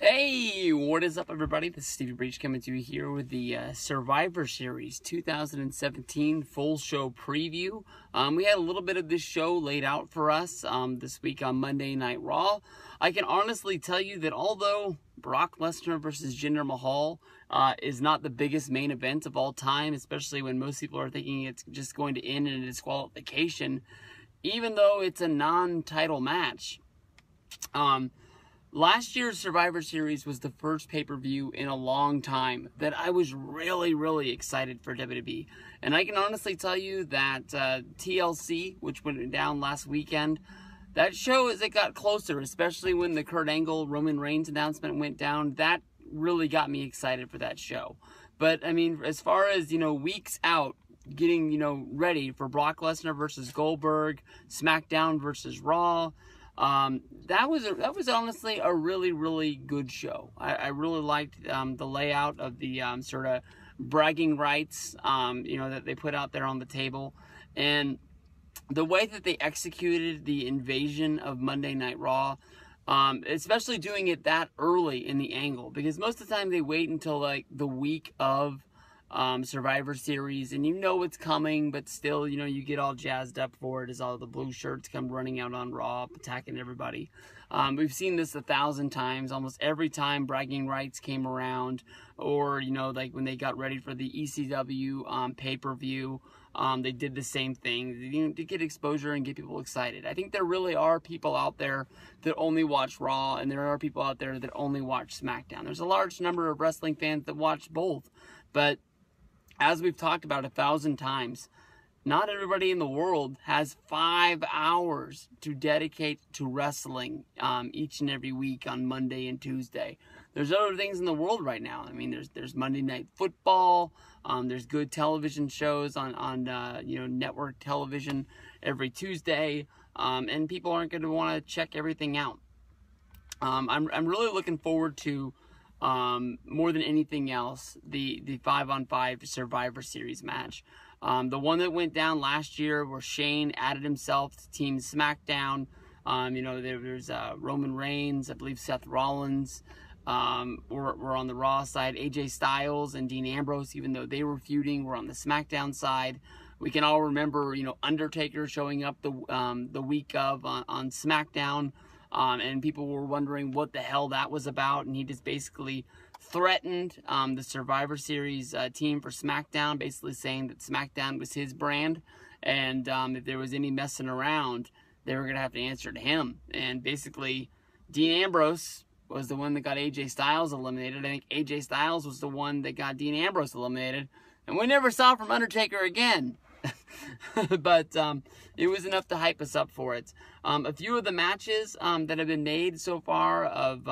Hey, what is up, everybody? This is Stevie Breach coming to you here with the Survivor Series 2017 full show preview. We had a little bit of this show laid out for us this week on Monday Night Raw. I can honestly tell you that although Brock Lesnar versus Jinder Mahal is not the biggest main event of all time, especially when most people are thinking it's just going to end in a disqualification, even though it's a non-title match, last year's Survivor Series was the first pay-per-view in a long time that I was really excited for WWE. And I can honestly tell you that TLC, which went down last weekend, that show, as it got closer, especially when the Kurt Angle Roman Reigns announcement went down, that really got me excited for that show. But, I mean, as far as, weeks out, getting, ready for Brock Lesnar versus Goldberg, Smackdown versus Raw, that was honestly a really good show. I really liked the layout of the sort of bragging rights that they put out there on the table, and the way that they executed the invasion of Monday Night Raw, especially doing it that early in the angle, because most of the time they wait until like the week of Survivor Series, and it's coming, but still, you get all jazzed up for it as all the blue shirts come running out on Raw, attacking everybody. We've seen this 1,000 times, almost every time bragging rights came around, or, like when they got ready for the ECW pay-per-view, they did the same thing, to get exposure and get people excited. I think there really are people out there that only watch Raw, and there are people out there that only watch SmackDown. There's a large number of wrestling fans that watch both, but as we've talked about 1,000 times, not everybody in the world has 5 hours to dedicate to wrestling each and every week on Monday and Tuesday. There's other things in the world right now. I mean, there's Monday Night Football. There's good television shows on network television every Tuesday, and people aren't going to want to check everything out. I'm really looking forward to, more than anything else, the 5-on-5 Survivor Series match. The one that went down last year where Shane added himself to Team Smackdown. There's Roman Reigns, I believe Seth Rollins were on the Raw side. AJ Styles and Dean Ambrose, even though they were feuding, were on the Smackdown side. We can all remember, Undertaker showing up the week of on SmackDown. And people were wondering what the hell that was about, and he just basically threatened the Survivor Series team for SmackDown, basically saying that SmackDown was his brand, and if there was any messing around, they were going to have to answer to him. And basically, Dean Ambrose was the one that got AJ Styles eliminated. I think AJ Styles was the one that got Dean Ambrose eliminated, and we never saw from Undertaker again. But it was enough to hype us up for it. A few of the matches that have been made so far of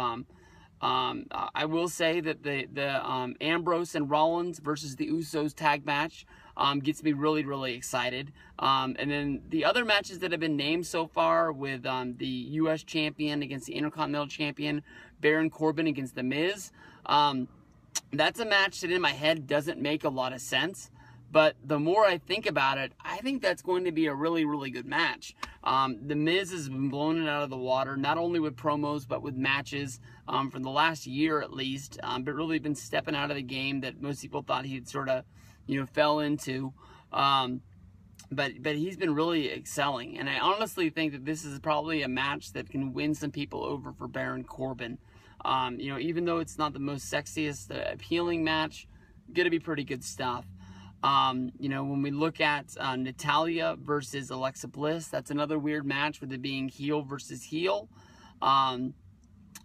I will say that the Ambrose and Rollins versus the Usos tag match gets me really excited. And then the other matches that have been named so far with the U.S. champion against the Intercontinental champion, Baron Corbin against The Miz, that's a match that in my head doesn't make a lot of sense. But the more I think about it, I think that's going to be a really good match. The Miz has been blown it out of the water, not only with promos, but with matches for the last year at least. But really been stepping out of the game that most people thought he'd sort of, fell into. But he's been really excelling. And I honestly think that this is probably a match that can win some people over for Baron Corbin. Even though it's not the most sexiest, appealing match, going to be pretty good stuff. When we look at Natalya versus Alexa Bliss, that's another weird match with it being heel versus heel.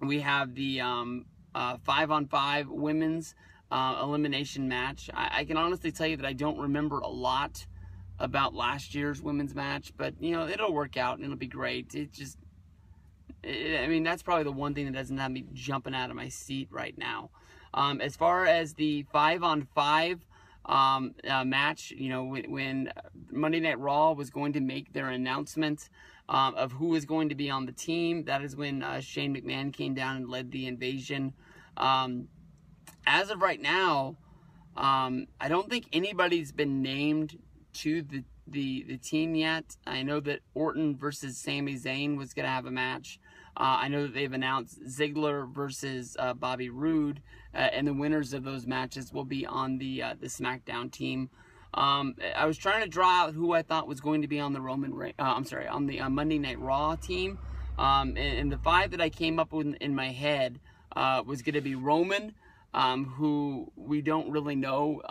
We have the 5-on-5 women's elimination match. I can honestly tell you that I don't remember a lot about last year's women's match, but it'll work out and it'll be great. That's probably the one thing that doesn't have me jumping out of my seat right now. As far as the 5-on-5 match, when Monday Night Raw was going to make their announcement of who was going to be on the team, that is when Shane McMahon came down and led the invasion. As of right now, I don't think anybody's been named to the team yet. I know that Orton versus Sami Zayn was going to have a match. I know that they've announced Ziggler versus Bobby Roode, and the winners of those matches will be on the Smackdown team. I was trying to draw out who I thought was going to be on the on the Monday Night Raw team, and the 5 that I came up with in my head was going to be Roman, who we don't really know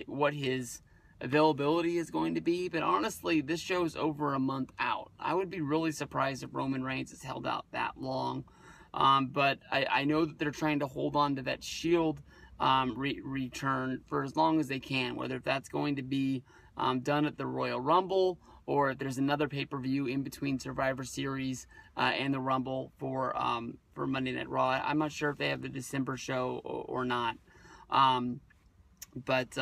what his availability is going to be, but honestly, this show's over a month out. I would be really surprised if Roman Reigns has held out that long, but I know that they're trying to hold on to that Shield return for as long as they can, whether that's going to be done at the Royal Rumble, or if there's another pay-per-view in between Survivor Series and the Rumble for Monday Night Raw. I'm not sure if they have the December show or not, but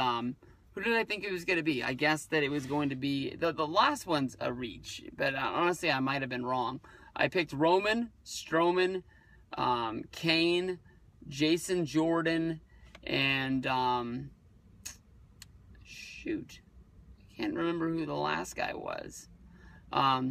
who did I think it was going to be? I guess that it was going to be... The last one's a reach, but honestly, I might have been wrong. I picked Roman, Strowman, Kane, Jason Jordan, and... shoot. I can't remember who the last guy was. But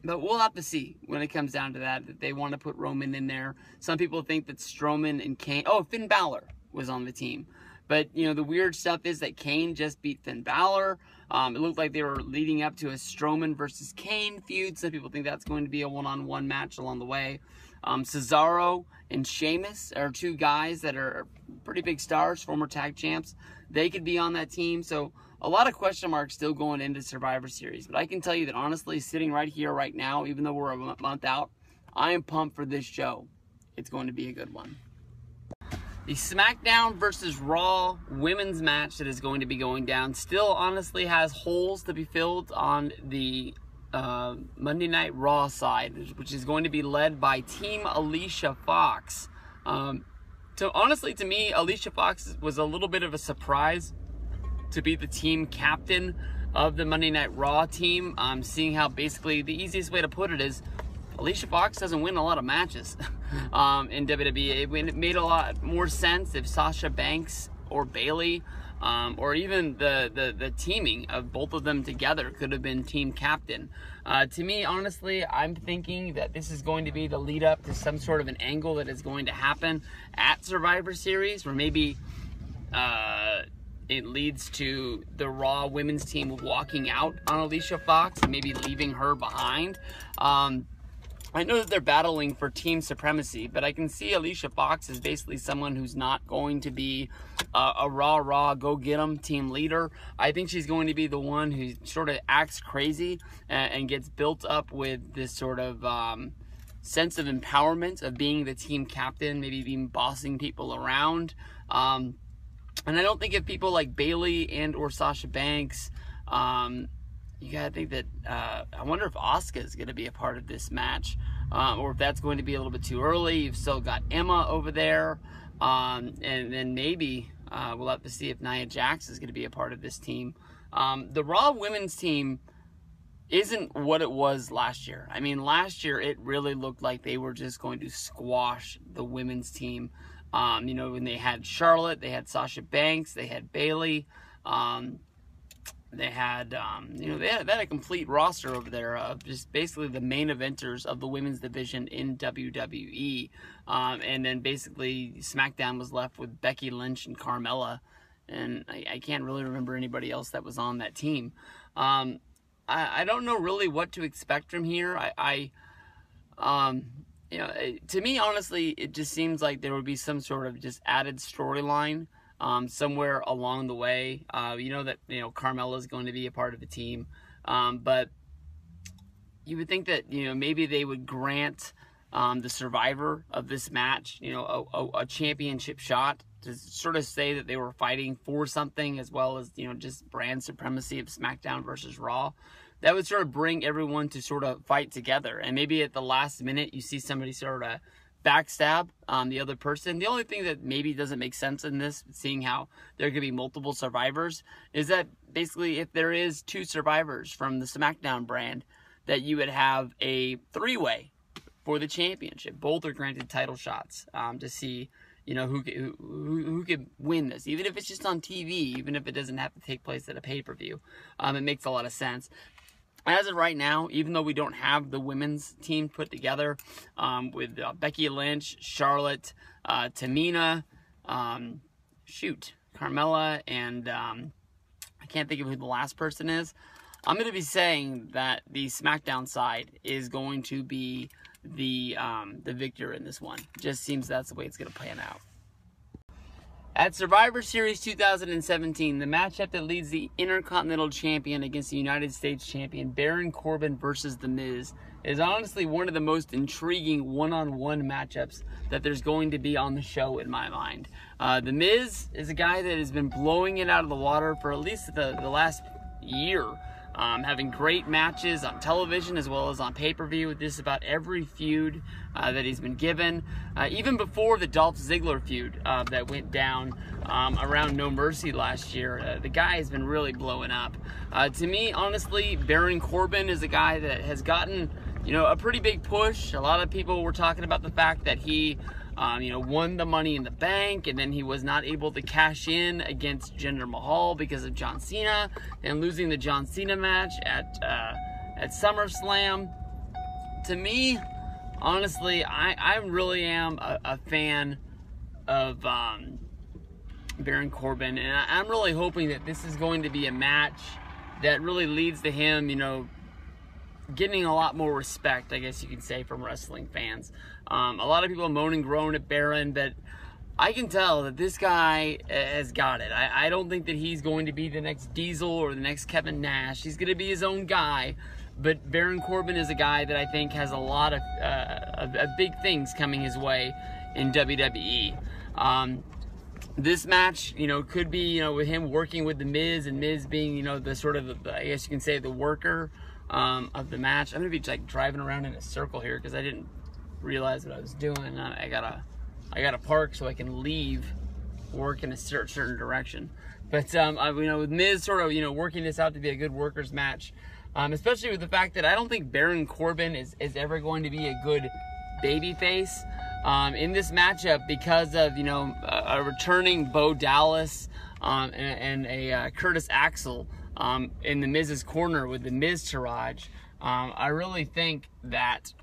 we'll have to see when it comes down to that they want to put Roman in there. Some people think that Strowman and Kane... Oh, Finn Balor was on the team. But, you know, the weird stuff is that Kane just beat Finn Balor. It looked like they were leading up to a Strowman versus Kane feud. Some people think that's going to be a one-on-one match along the way. Cesaro and Sheamus are 2 guys that are pretty big stars, former tag champs. They could be on that team. So a lot of question marks still going into Survivor Series. But I can tell you that honestly, sitting right here, right now, even though we're a month out, I am pumped for this show. It's going to be a good one. The Smackdown versus Raw women's match that is going to be going down still honestly has holes to be filled on the Monday Night Raw side, which is going to be led by Team Alicia Fox. To me, Alicia Fox was a little bit of a surprise to be the team captain of the Monday Night Raw team. Seeing how basically the easiest way to put it is Alicia Fox doesn't win a lot of matches in WWE. It made a lot more sense if Sasha Banks or Bayley or even the teaming of both of them together could have been team captain. To me, honestly, I'm thinking that this is going to be the lead up to some sort of an angle that is going to happen at Survivor Series, where maybe it leads to the Raw women's team walking out on Alicia Fox and maybe leaving her behind. I know that they're battling for team supremacy, but I can see Alicia Fox as basically someone who's not going to be a raw, go-get-em team leader. I think she's going to be the one who sort of acts crazy and gets built up with this sort of sense of empowerment of being the team captain, maybe even bossing people around. And I don't think if people like Bayley and or Sasha Banks... you gotta think that, I wonder if Asuka is gonna be a part of this match, or if that's going to be a little bit too early. You've still got Emma over there, and then maybe we'll have to see if Nia Jax is gonna be a part of this team. The Raw women's team isn't what it was last year. I mean, last year it really looked like they were just going to squash the women's team. You know, when they had Charlotte, they had Sasha Banks, they had Bayley, they had, they had a complete roster over there of just basically the main eventers of the women's division in WWE. And then basically SmackDown was left with Becky Lynch and Carmella. And I can't really remember anybody else that was on that team. I don't know really what to expect from here. To me, honestly, it just seems like there would be some sort of just added storyline somewhere along the way. Carmella is going to be a part of the team. But you would think that, maybe they would grant the survivor of this match, a championship shot to sort of say that they were fighting for something, as well as, just brand supremacy of SmackDown versus Raw. That would sort of bring everyone to sort of fight together. And maybe at the last minute, you see somebody sort of backstab the other person. The only thing that maybe doesn't make sense in this, seeing how there could be multiple survivors, is that basically if there is 2 survivors from the SmackDown brand, that you would have a 3-way for the championship. Both are granted title shots to see, who could win this, even if it's just on TV, even if it doesn't have to take place at a pay-per-view. It makes a lot of sense. as of right now, even though we don't have the women's team put together, with Becky Lynch, Charlotte, Tamina, Carmella, and I can't think of who the last person is. I'm going to be saying that the SmackDown side is going to be the victor in this one. Just seems that's the way it's going to pan out. At Survivor Series 2017, the matchup that leads the Intercontinental Champion against the United States Champion, Baron Corbin versus The Miz, is honestly one of the most intriguing one-on-one matchups that there's going to be on the show in my mind. The Miz is a guy that has been blowing it out of the water for at least the last year. Having great matches on television as well as on pay-per-view with just about every feud that he's been given. Even before the Dolph Ziggler feud that went down around No Mercy last year, the guy has been really blowing up. To me, honestly, Baron Corbin is a guy that has gotten, a pretty big push. A lot of people were talking about the fact that he won the Money in the Bank, and then he was not able to cash in against Jinder Mahal because of John Cena, and losing the John Cena match at SummerSlam. To me, honestly, I really am a fan of Baron Corbin, and I'm really hoping that this is going to be a match that really leads to him, getting a lot more respect, I guess you could say, from wrestling fans. A lot of people moan and groan at Baron, but I can tell that this guy has got it. I don't think that he's going to be the next Diesel or the next Kevin Nash. He's going to be his own guy, but Baron Corbin is a guy that I think has a lot of big things coming his way in WWE. This match, could be, with him working with The Miz, and Miz being, the sort of, I guess you can say, the worker of the match. I'm gonna be like driving around in a circle here because I didn't realize what I was doing. I gotta park so I can leave, work in a certain direction. But with Miz sort of working this out to be a good workers match, especially with the fact that I don't think Baron Corbin is ever going to be a good babyface in this matchup because of a returning Bo Dallas and a Curtis Axel. In the Miz's corner with the Miz Taraj. I really think that,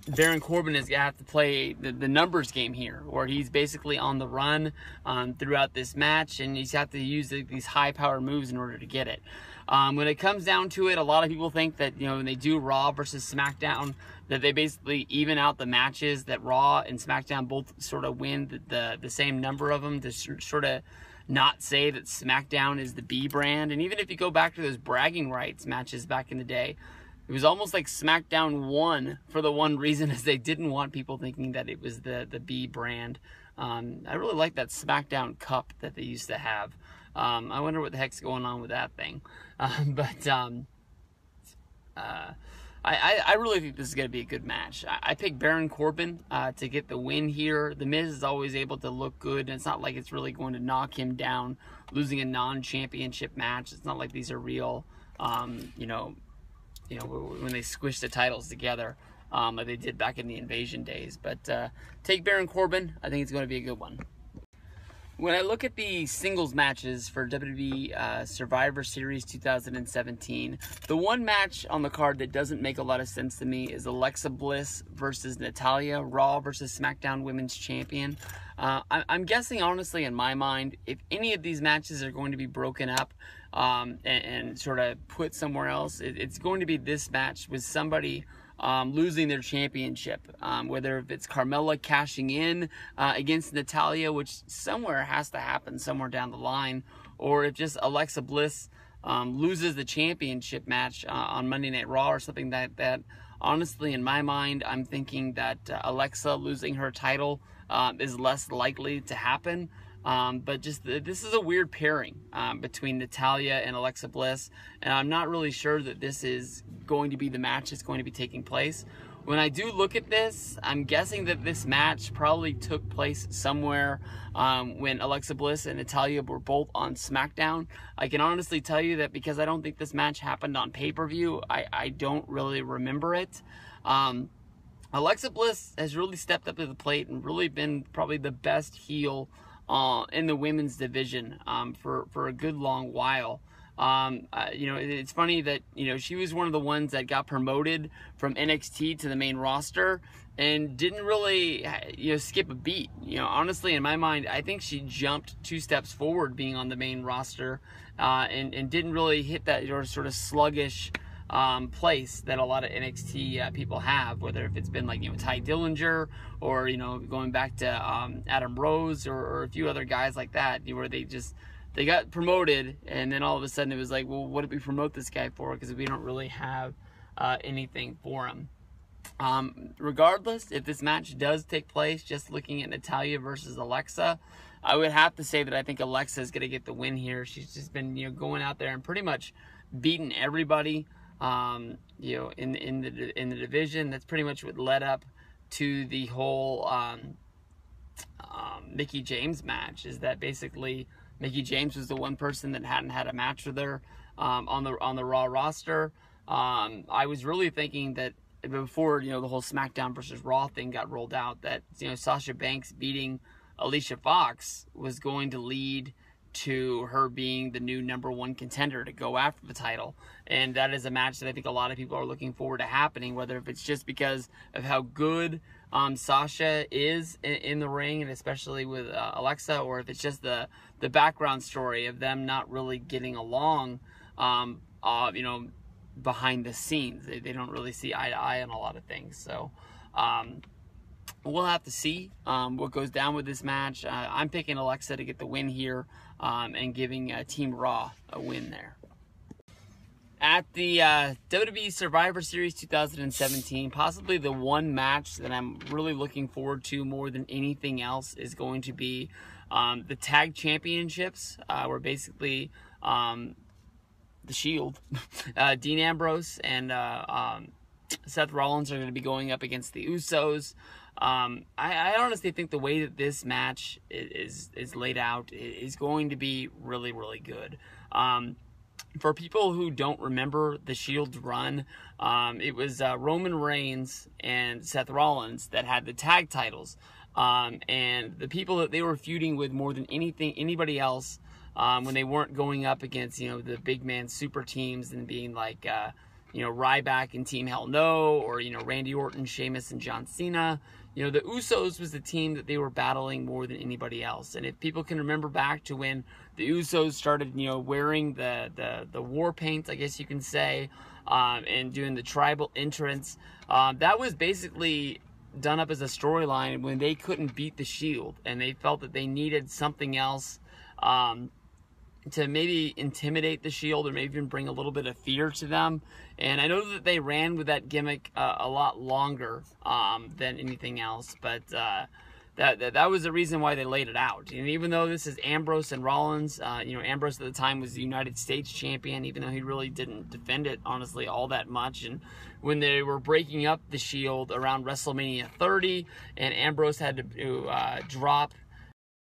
Baron Corbin is going to have to play the numbers game here, where he's basically on the run throughout this match, and he's have to use these high-power moves in order to get it. When it comes down to it, a lot of people think that, when they do Raw versus SmackDown, that they basically even out the matches, that Raw and SmackDown both sort of win the same number of them to sort of not say that SmackDown is the B brand. And even if you go back to those bragging rights matches back in the day, it was almost like SmackDown won for the one reason is they didn't want people thinking that it was the B brand. I really like that SmackDown Cup that they used to have. I wonder what the heck's going on with that thing. I really think this is going to be a good match. I picked Baron Corbin to get the win here. The Miz is always able to look good, and it's not like it's really going to knock him down losing a non-championship match. It's not like these are real, when they squish the titles together like they did back in the Invasion days. But take Baron Corbin. I think it's going to be a good one. When I look at the singles matches for WWE Survivor Series 2017, the one match on the card that doesn't make a lot of sense to me is Alexa Bliss versus Natalya, Raw versus SmackDown Women's Champion. I'm guessing, honestly, in my mind, if any of these matches are going to be broken up and sort of put somewhere else, it's going to be this match with somebody losing their championship, whether it's Carmella cashing in against Natalya, which somewhere has to happen somewhere down the line, or if just Alexa Bliss loses the championship match on Monday Night Raw or something that honestly, in my mind, I'm thinking that Alexa losing her title is less likely to happen. But this is a weird pairing between Natalya and Alexa Bliss, and I'm not really sure that this is going to be the match that's going to be taking place. When I do look at this, I'm guessing that this match probably took place somewhere when Alexa Bliss and Natalya were both on SmackDown. I can honestly tell you that because I don't think this match happened on pay-per-view, I don't really remember it. Alexa Bliss has really stepped up to the plate and really been probably the best heel in the women's division for a good long while. You know, it's funny that, you know, she was one of the ones that got promoted from NXT to the main roster and didn't really, you know, skip a beat. You know, honestly, in my mind, I think she jumped 2 steps forward being on the main roster, and didn't really hit that sort of sluggish place that a lot of NXT people have, whether if it's been like, you know, Ty Dillinger, or, you know, going back to Adam Rose, or a few other guys like that, where they got promoted, and then all of a sudden it was like, well, what did we promote this guy for? Because we don't really have anything for him. Regardless, if this match does take place, just looking at Natalya versus Alexa, I would have to say that I think Alexa is going to get the win here. She's just been, you know, going out there and pretty much beating everybody, you know, in the division. That's pretty much what led up to the whole Mickie James match. Is that basically Mickie James was the one person that hadn't had a match with her on the Raw roster. I was really thinking that before, you know, the whole Smackdown versus Raw thing got rolled out, that, you know, Sasha Banks beating Alicia Fox was going to lead to her being the new #1 contender to go after the title. And that is a match that I think a lot of people are looking forward to happening, whether if it's just because of how good Sasha is in the ring, and especially with Alexa, or if it's just the background story of them not really getting along, you know, behind the scenes. They don't really see eye to eye on a lot of things. So we'll have to see what goes down with this match. I'm picking Alexa to get the win here, and giving Team Raw a win there. At the WWE Survivor Series 2017, possibly the one match that I'm really looking forward to more than anything else is going to be the Tag Championships, where basically the Shield, Dean Ambrose and Seth Rollins are going to be going up against the Usos. I honestly think the way that this match is laid out is going to be really, really good. For people who don't remember the Shield's run, it was Roman Reigns and Seth Rollins that had the tag titles. And the people that they were feuding with more than anybody else, when they weren't going up against, you know, the big man super teams and being like, you know, Ryback and Team Hell No, or, you know, Randy Orton, Sheamus, and John Cena. You know, the Usos was the team that they were battling more than anybody else. And if people can remember back to when the Usos started, you know, wearing the war paint, I guess you can say, and doing the tribal entrance, that was basically done up as a storyline when they couldn't beat the Shield, and they felt that they needed something else to maybe intimidate the Shield, or maybe even bring a little bit of fear to them. And I know that they ran with that gimmick a lot longer than anything else, but that was the reason why they laid it out. And even though this is Ambrose and Rollins, you know, Ambrose at the time was the United States champion, even though he really didn't defend it, honestly, all that much. And when they were breaking up the Shield around WrestleMania 30, and Ambrose had to drop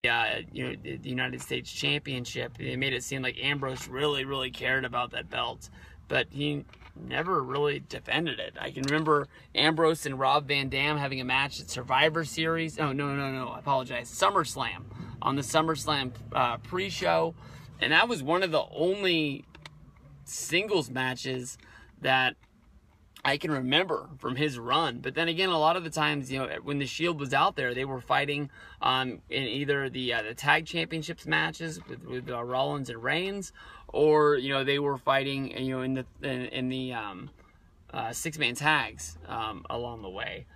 you know, the United States Championship, they made it seem like Ambrose really, really cared about that belt, but he never really defended it. I can remember Ambrose and Rob Van Dam having a match at Survivor Series. Oh, no, I apologize. SummerSlam, on the SummerSlam pre-show, and that was one of the only singles matches that I can remember from his run. But then again, a lot of the times, you know, when the Shield was out there, they were fighting in either the tag championships matches with Rollins and Reigns, or, you know, they were fighting, you know, in the 6-man tags along the way.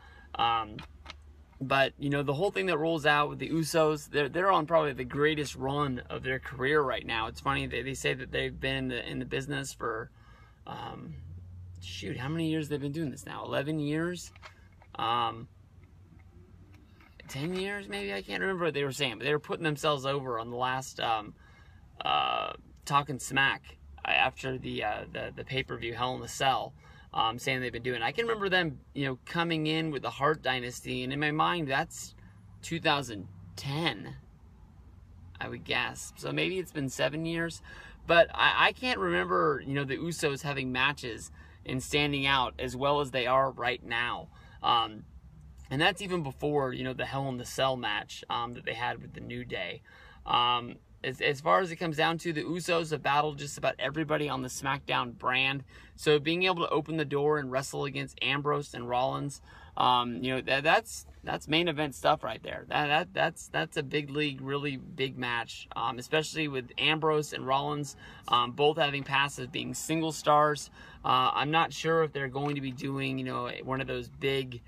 But, you know, the whole thing that rolls out with the Usos, they're on probably the greatest run of their career right now. It's funny, they say that they've been in the business for shoot, how many years they've been doing this now? 11 years? 10 years, maybe? I can't remember what they were saying, but they were putting themselves over on the last Talking Smack after the pay-per-view Hell in a Cell, saying they've been doing. I can remember them, you know, coming in with the Hart Dynasty, and in my mind, that's 2010, I would guess. So maybe it's been 7 years, but I can't remember, you know, the Usos having matches and standing out as well as they are right now. And that's even before, you know, the Hell in the Cell match that they had with the New Day. as far as it comes down to, the Usos have battled just about everybody on the Smackdown brand. So being able to open the door and wrestle against Ambrose and Rollins, you know, that's main event stuff right there. That's a big league, really big match, especially with Ambrose and Rollins both having passed as being single stars. I'm not sure if they're going to be doing, you know, one of those big,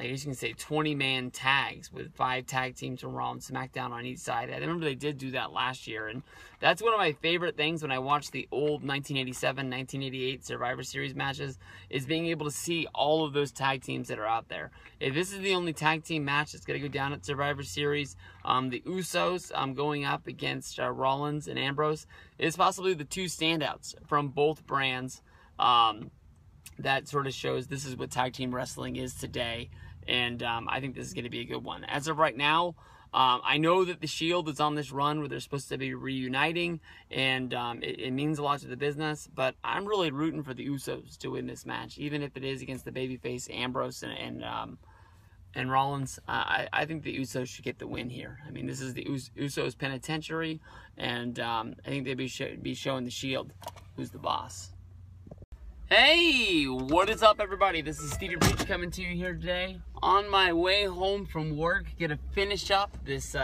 I guess you can say 20-man tags with 5 tag teams from Raw and SmackDown on each side. I remember they did do that last year, and that's one of my favorite things when I watch the old 1987, 1988 Survivor Series matches, is being able to see all of those tag teams that are out there. If this is the only tag team match that's going to go down at Survivor Series, the Usos going up against Rollins and Ambrose is possibly the 2 standouts from both brands. That sort of shows this is what tag team wrestling is today. And I think this is going to be a good one. As of right now, I know that the Shield is on this run where they're supposed to be reuniting, and it means a lot to the business. But I'm really rooting for the Usos to win this match, even if it is against the babyface Ambrose and Rollins. I think the Usos should get the win here. I mean, this is the Usos penitentiary, and I think they'd be showing the Shield who's the boss. Hey, what is up, everybody? This is Stevie Breach coming to you here today. On my way home from work, gonna finish up this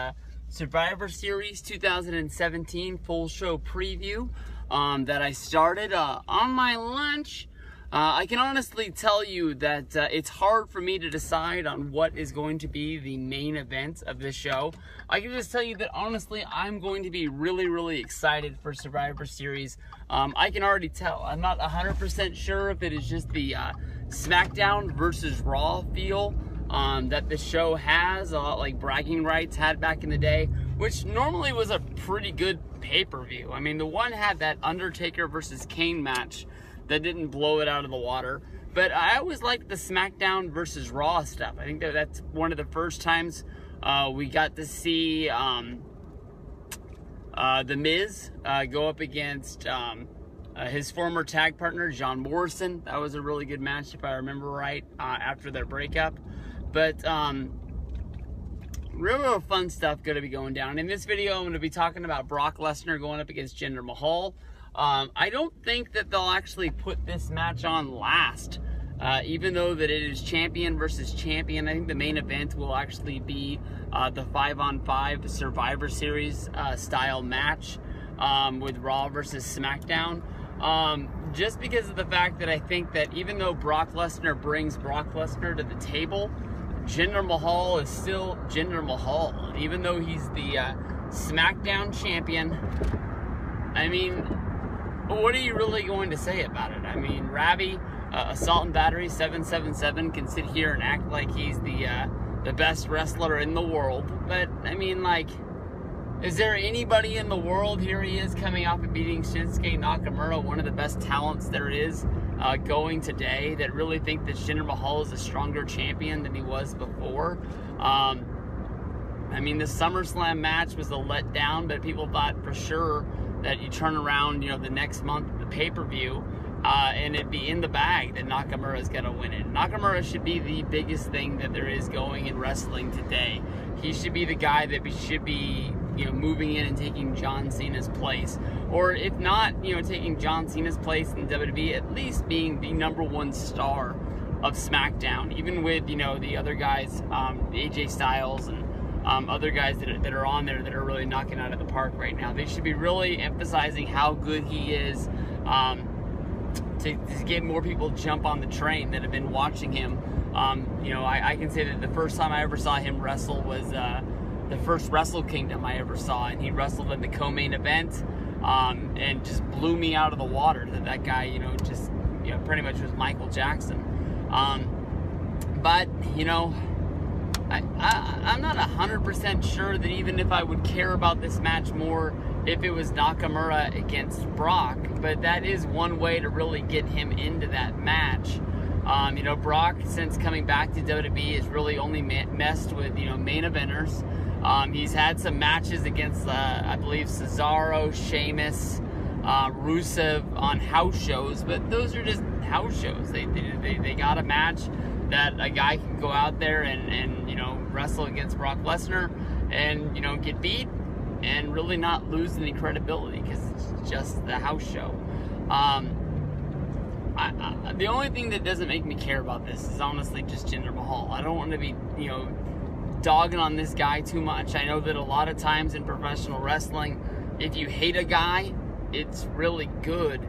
Survivor Series 2017 full show preview that I started on my lunch. I can honestly tell you that it's hard for me to decide on what is going to be the main event of this show. I can just tell you that honestly, I'm going to be really, really excited for Survivor Series. I can already tell. I'm not 100% sure if it is just the Smackdown versus Raw feel that the show has, a lot like bragging rights had back in the day, which normally was a pretty good pay-per-view. I mean, the one had that Undertaker versus Kane match that didn't blow it out of the water. But I always liked the Smackdown versus Raw stuff. I think that's one of the first times we got to see The Miz go up against his former tag partner, John Morrison. That was a really good match, if I remember right, after their breakup. But real fun stuff going to be going down. In this video, I'm going to be talking about Brock Lesnar going up against Jinder Mahal. I don't think that they'll actually put this match on last, even though that it is champion versus champion. I think the main event will actually be the 5-on-5 Survivor Series style match with Raw versus SmackDown. Just because of the fact that I think that even though Brock Lesnar brings Brock Lesnar to the table, Jinder Mahal is still Jinder Mahal. Even though he's the SmackDown champion, I mean, what are you really going to say about it? I mean, Ravi, Assault and Battery 777 can sit here and act like he's the best wrestler in the world. But, I mean, like, is there anybody in the world, here he is coming off of beating Shinsuke Nakamura, one of the best talents there is going today, that really think that Jinder Mahal is a stronger champion than he was before? I mean, the SummerSlam match was a letdown, but people thought for sure that you turn around, you know, the next month, the pay-per-view, and it'd be in the bag that Nakamura's going to win it. Nakamura should be the biggest thing that there is going in wrestling today. He should be the guy that we should be, you know, moving in and taking John Cena's place. Or if not, you know, taking John Cena's place in WWE, at least being the #1 star of SmackDown. Even with, you know, the other guys, AJ Styles and other guys that are on there that are really knocking out of the park right now. They should be really emphasizing how good he is to get more people jump on the train that have been watching him. You know, I can say that the first time I ever saw him wrestle was the first Wrestle Kingdom I ever saw, and he wrestled in the co-main event and just blew me out of the water. That guy, you know, just, you know, pretty much was Michael Jackson. But, you know, I'm not 100% sure that even if I would care about this match more if it was Nakamura against Brock, but that is one way to really get him into that match. You know, Brock, since coming back to WWE, has really only messed with, you know, main eventers. He's had some matches against, I believe, Cesaro, Sheamus, Rusev on house shows, but those are just house shows. They got a match that a guy can go out there and you know, wrestle against Brock Lesnar and, you know, get beat. and really not lose any credibility because it's just the house show. The only thing that doesn't make me care about this is honestly just Jinder Mahal. I don't want to be, dogging on this guy too much. I know that a lot of times in professional wrestling, if you hate a guy, it's really good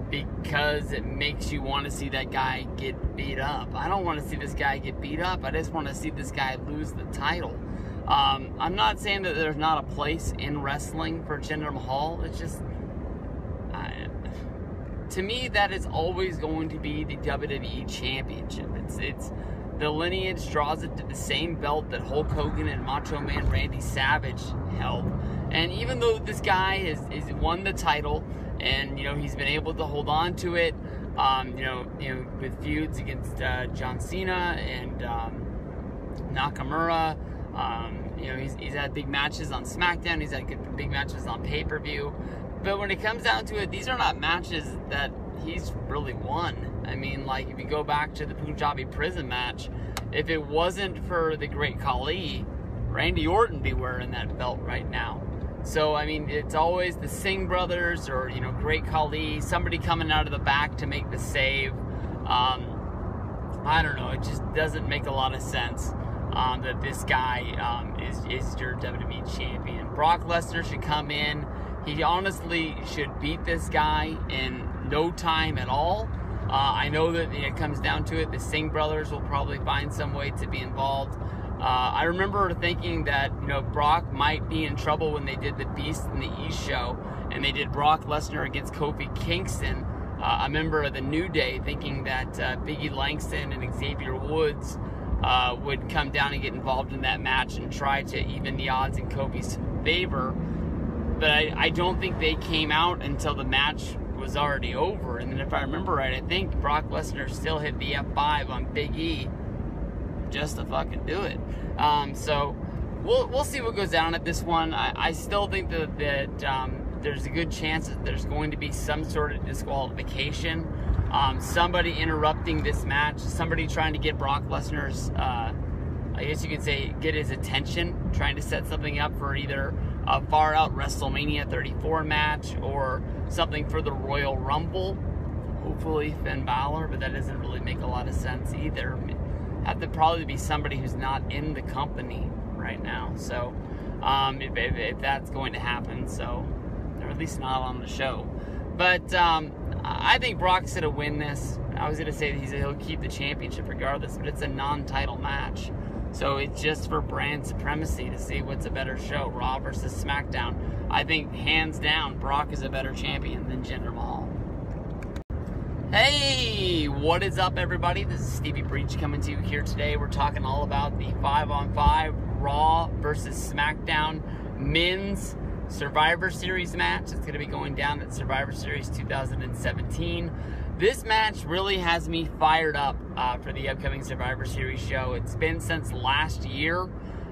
because it makes you want to see that guy get beat up. I don't want to see this guy get beat up. I just want to see this guy lose the title. I'm not saying that there's not a place in wrestling for Jinder Mahal. It's just, to me, that is always going to be the WWE Championship. It's the lineage draws it to the same belt that Hulk Hogan and Macho Man Randy Savage held. And even though this guy has won the title, and he's been able to hold on to it, with feuds against John Cena and Nakamura. He's had big matches on Smackdown. He's had big matches on pay-per-view. But when it comes down to it, these are not matches that he's really won. I mean, like, if you go back to the Punjabi prison match, if it wasn't for the Great Khali, Randy Orton would be wearing that belt right now. So, I mean, it's always the Singh brothers or, Great Khali, somebody coming out of the back to make the save. I don't know. It just doesn't make a lot of sense that this guy is your WWE champion. Brock Lesnar should come in. He honestly should beat this guy in no time at all. I know that it comes down to it, the Singh brothers will probably find some way to be involved. I remember thinking that, Brock might be in trouble when they did the Beast in the East show, and they did Brock Lesnar against Kofi Kingston, a member of the New Day, thinking that Biggie Langston and Xavier Woods would come down and get involved in that match and try to even the odds in Kofi's favor. But I don't think they came out until the match was already over. And then if I remember right, I think Brock Lesnar still hit the F5 on Big E just to fucking do it. So we'll see what goes down at this one. I still think that there's a good chance that there's going to be some sort of disqualification. Somebody interrupting this match, somebody trying to get Brock Lesnar's, I guess you could say, get his attention, trying to set something up for either a far-out WrestleMania 34 match or something for the Royal Rumble. Hopefully Finn Balor, but that doesn't really make a lot of sense either. Have to probably be somebody who's not in the company right now. So, if that's going to happen, so, or at least not on the show. But I think Brock's going to win this. I was going to say that he'll keep the championship regardless, but it's a non-title match. So it's just for brand supremacy to see what's a better show, Raw versus SmackDown. I think, hands down, Brock is a better champion than Jinder Mahal. Hey, what is up, everybody? This is Stevie Breach coming to you here today. We're talking all about the 5-on-5 Raw versus SmackDown men's Survivor Series match. It's going to be going down at Survivor Series 2017. This match really has me fired up for the upcoming Survivor Series show. It's been since last year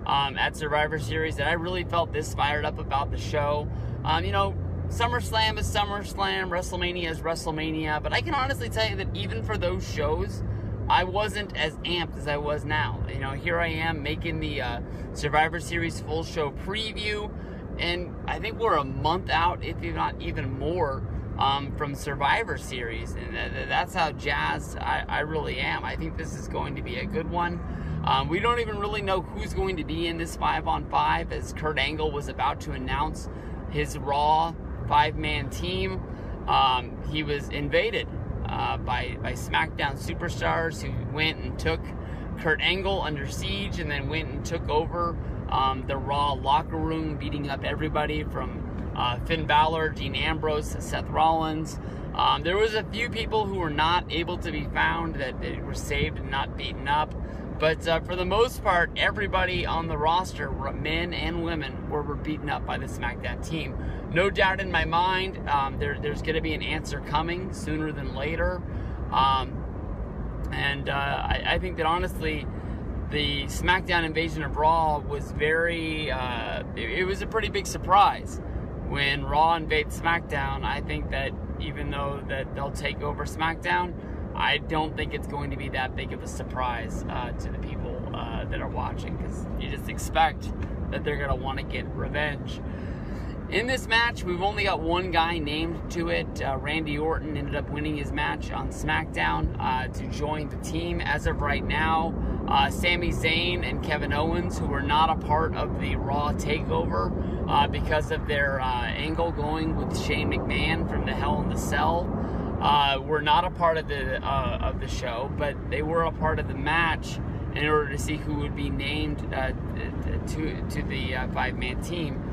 at Survivor Series that I really felt this fired up about the show. SummerSlam is SummerSlam, WrestleMania is WrestleMania, but I can honestly tell you that even for those shows, I wasn't as amped as I was now. Here I am making the Survivor Series full show preview, and I think we're a month out, if not even more, from Survivor Series, and that's how jazzed I really am. I think this is going to be a good one. We don't even really know who's going to be in this 5-on-5, as Kurt Angle was about to announce his Raw 5-man team. He was invaded by SmackDown superstars who went and took Kurt Angle under siege and then went and took over the Raw locker room, beating up everybody from Finn Balor, Dean Ambrose, Seth Rollins. There was a few people who were not able to be found, that they were saved and not beaten up. But for the most part, everybody on the roster, men and women, were beaten up by the SmackDown team. No doubt in my mind, there's going to be an answer coming sooner than later. I think that honestly, the SmackDown invasion of Raw was it was a pretty big surprise. When Raw invades SmackDown, I think that even though that they'll take over SmackDown, I don't think it's going to be that big of a surprise to the people that are watching, because you just expect that they're going to want to get revenge. In this match, we've only got one guy named to it. Randy Orton ended up winning his match on SmackDown to join the team. As of right now, Sami Zayn and Kevin Owens, who were not a part of the Raw TakeOver because of their angle going with Shane McMahon from the Hell in the Cell, were not a part of the show, but they were a part of the match in order to see who would be named to the five-man team.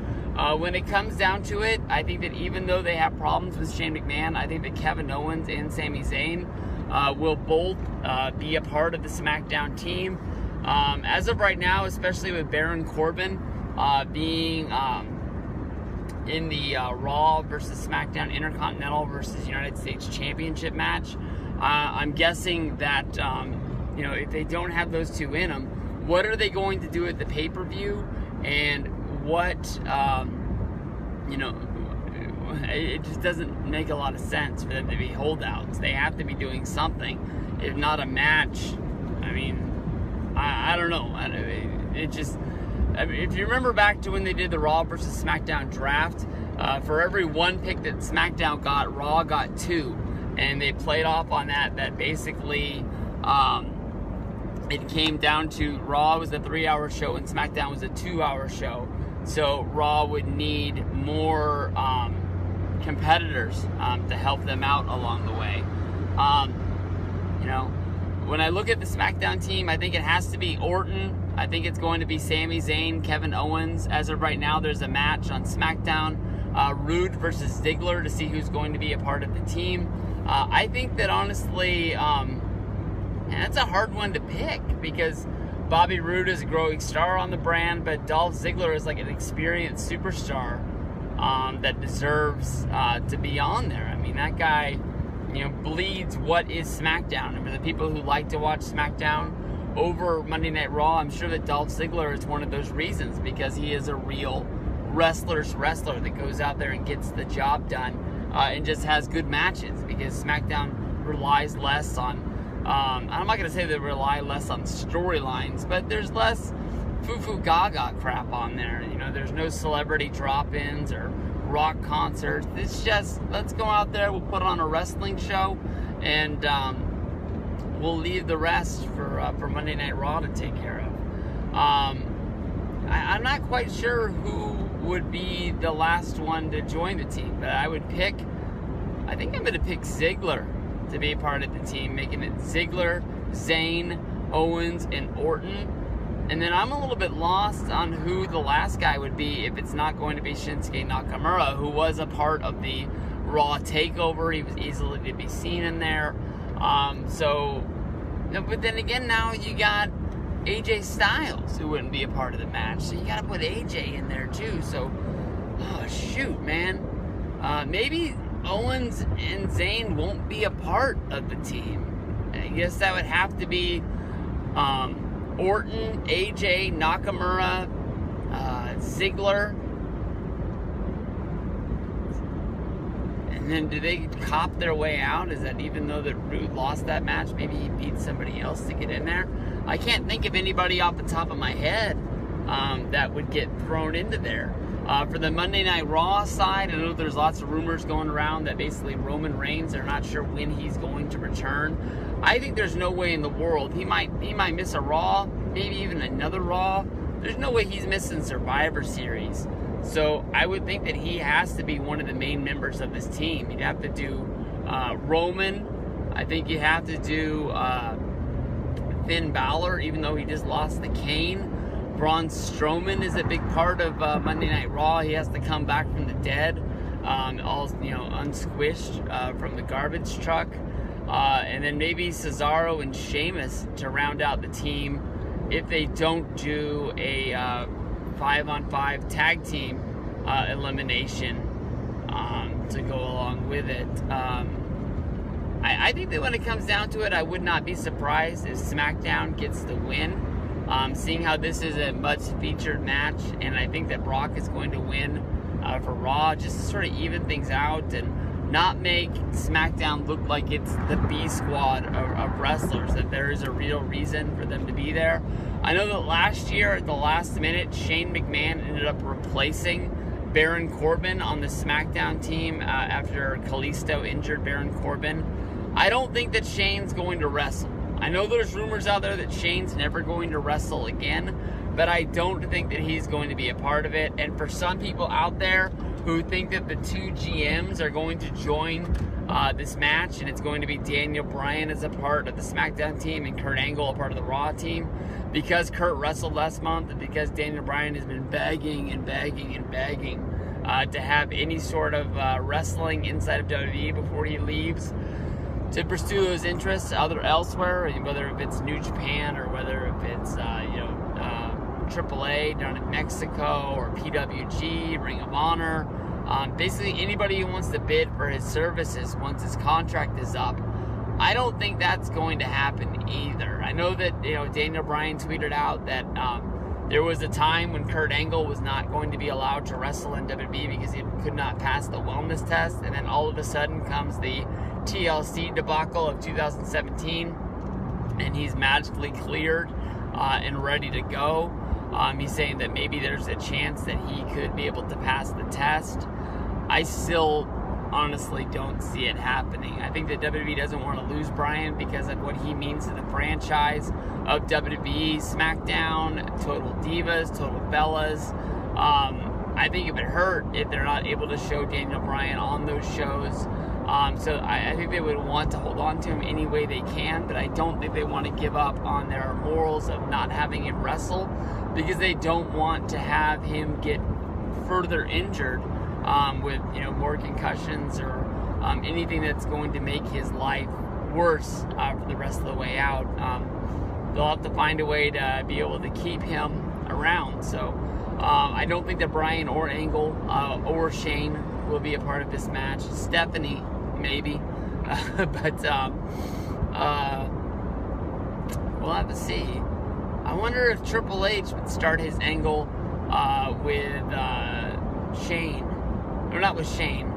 When it comes down to it, I think that even though they have problems with Shane McMahon, I think that Kevin Owens and Sami Zayn will both be a part of the SmackDown team. As of right now, especially with Baron Corbin being in the Raw versus SmackDown Intercontinental versus United States Championship match, I'm guessing that if they don't have those two in them, what are they going to do at the pay-per-view? And what, it just doesn't make a lot of sense for them to be holdouts. They have to be doing something, if not a match. I mean, I don't know. If you remember back to when they did the Raw versus SmackDown draft, for every one pick that SmackDown got, Raw got two. And they played off on that basically, it came down to Raw was a 3-hour show and SmackDown was a 2-hour show. So Raw would need more competitors to help them out along the way. When I look at the SmackDown team, I think it has to be Orton. I think it's going to be Sami Zayn, Kevin Owens. As of right now, there's a match on SmackDown, Rude versus Ziggler, to see who's going to be a part of the team. I think that honestly, that's a hard one to pick because Bobby Roode is a growing star on the brand, but Dolph Ziggler is like an experienced superstar that deserves to be on there. I mean, that guy, bleeds what is SmackDown. And for the people who like to watch SmackDown over Monday Night Raw, I'm sure that Dolph Ziggler is one of those reasons, because he is a real wrestler's wrestler that goes out there and gets the job done and just has good matches, because SmackDown relies less on I'm not going to say they rely less on storylines, but there's less foo-foo gaga crap on there. There's no celebrity drop-ins or rock concerts. It's just, let's go out there, we'll put on a wrestling show, and we'll leave the rest for Monday Night Raw to take care of. I'm not quite sure who would be the last one to join the team, but I think I'm going to pick Ziggler to be a part of the team, making it Ziggler, Zayn, Owens, and Orton. And then I'm a little bit lost on who the last guy would be if it's not going to be Shinsuke Nakamura, who was a part of the Raw TakeOver. He was easily to be seen in there. But then again, now you got AJ Styles, who wouldn't be a part of the match. So you got to put AJ in there too. So, oh shoot, man. Maybe Owens and Zayn won't be a part of the team. I guess that would have to be Orton, AJ, Nakamura, Ziggler. And then do they cop their way out? Is that even though that Rude lost that match, maybe he beat somebody else to get in there? I can't think of anybody off the top of my head that would get thrown into there. For the Monday Night Raw side, I know there's lots of rumors going around that basically Roman Reigns, they're not sure when he's going to return. I think there's no way in the world. He might miss a Raw, maybe even another Raw. There's no way he's missing Survivor Series. So I would think that he has to be one of the main members of this team. You'd have to do Roman. I think you have to do Finn Balor, even though he just lost to Kane. Braun Strowman is a big part of Monday Night Raw. He has to come back from the dead, unsquished from the garbage truck. And then maybe Cesaro and Sheamus to round out the team if they don't do a 5-on-5 tag team elimination to go along with it. I think that when it comes down to it, I would not be surprised if SmackDown gets the win. Seeing how this is a much-featured match, and I think that Brock is going to win for Raw, just to sort of even things out and not make SmackDown look like it's the B squad of wrestlers, that there is a real reason for them to be there. I know that last year, at the last minute, Shane McMahon ended up replacing Baron Corbin on the Smackdown team after Kalisto injured Baron Corbin. I don't think that Shane's going to wrestle. I know there's rumors out there that Shane's never going to wrestle again, but I don't think that he's going to be a part of it. And for some people out there who think that the two GMs are going to join this match, and it's going to be Daniel Bryan as a part of the SmackDown team and Kurt Angle a part of the Raw team, because Kurt wrestled last month and because Daniel Bryan has been begging and begging and begging to have any sort of wrestling inside of WWE before he leaves to pursue those interests elsewhere, whether if it's New Japan or whether if it's AAA down in Mexico or PWG, Ring of Honor. Basically anybody who wants to bid for his services once his contract is up. I don't think that's going to happen either. I know that Daniel Bryan tweeted out that there was a time when Kurt Angle was not going to be allowed to wrestle in WWE because he could not pass the wellness test, and then all of a sudden comes the TLC debacle of 2017, and he's magically cleared and ready to go. He's saying that maybe there's a chance that he could be able to pass the test. I still honestly don't see it happening. I think that WWE doesn't want to lose Bryan because of what he means to the franchise of WWE, SmackDown, Total Divas, Total Bellas. I think it would hurt if they're not able to show Daniel Bryan on those shows. So I think they would want to hold on to him any way they can, but I don't think they want to give up on their morals of not having him wrestle because they don't want to have him get further injured with more concussions or anything that's going to make his life worse for the rest of the way out. They'll have to find a way to be able to keep him around. So I don't think that Bryan or Angle or Shane will be a part of this match. Stephanie, maybe. But we'll have to see. I wonder if Triple H would start his angle with Shane. Or not with Shane.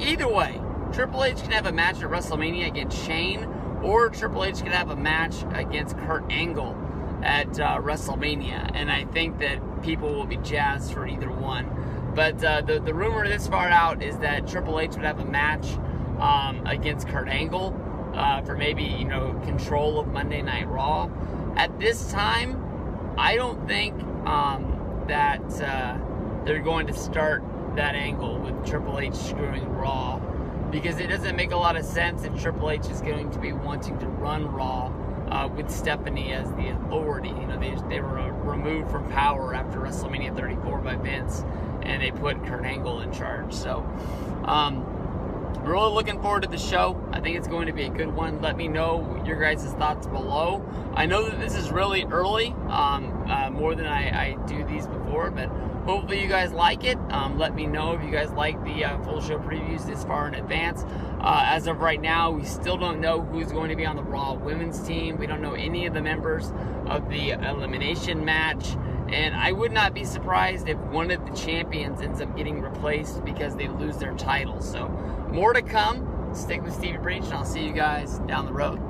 Either way, Triple H can have a match at WrestleMania against Shane, or Triple H can have a match against Kurt Angle at WrestleMania. And I think that people will be jazzed for either one. But the rumor this far out is that Triple H would have a match against Kurt Angle for maybe, control of Monday Night Raw. At this time, I don't think that they're going to start that angle with Triple H screwing Raw, because it doesn't make a lot of sense if Triple H is going to be wanting to run Raw with Stephanie as the authority. They were removed from power after WrestleMania 34 by Vince, and they put Kurt Angle in charge. So, we're really looking forward to the show. I think it's going to be a good one. Let me know your guys' thoughts below. I know that this is really early, more than I do these before, but hopefully you guys like it. Let me know if you guys like the full show previews this far in advance. As of right now, we still don't know who's going to be on the Raw women's team. We don't know any of the members of the elimination match. And I would not be surprised if one of the champions ends up getting replaced because they lose their titles. So, more to come. Stick with Stevie Breach, and I'll see you guys down the road.